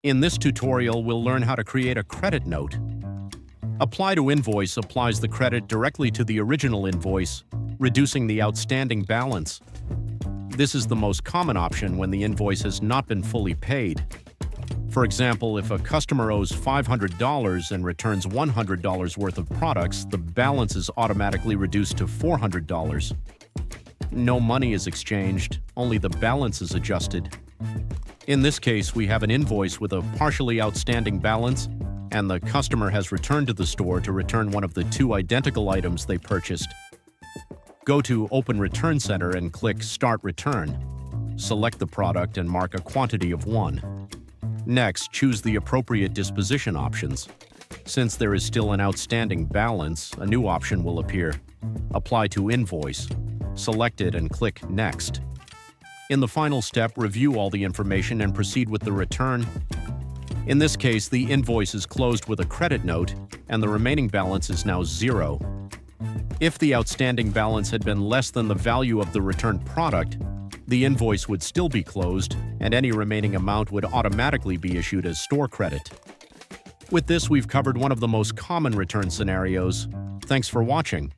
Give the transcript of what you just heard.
In this tutorial, we'll learn how to create a credit note. Apply to Invoice applies the credit directly to the original invoice, reducing the outstanding balance. This is the most common option when the invoice has not been fully paid. For example, if a customer owes $500 and returns $100 worth of products, the balance is automatically reduced to $400. No money is exchanged, only the balance is adjusted. In this case, we have an invoice with a partially outstanding balance, and the customer has returned to the store to return one of the two identical items they purchased. Go to Open Return Center and click Start Return. Select the product and mark a quantity of 1. Next, choose the appropriate disposition options. Since there is still an outstanding balance, a new option will appear. Apply to Invoice. Select it and click Next. In the final step, review all the information and proceed with the return. In this case, the invoice is closed with a credit note, and the remaining balance is now 0. If the outstanding balance had been less than the value of the returned product, the invoice would still be closed, and any remaining amount would automatically be issued as store credit. With this, we've covered one of the most common return scenarios. Thanks for watching.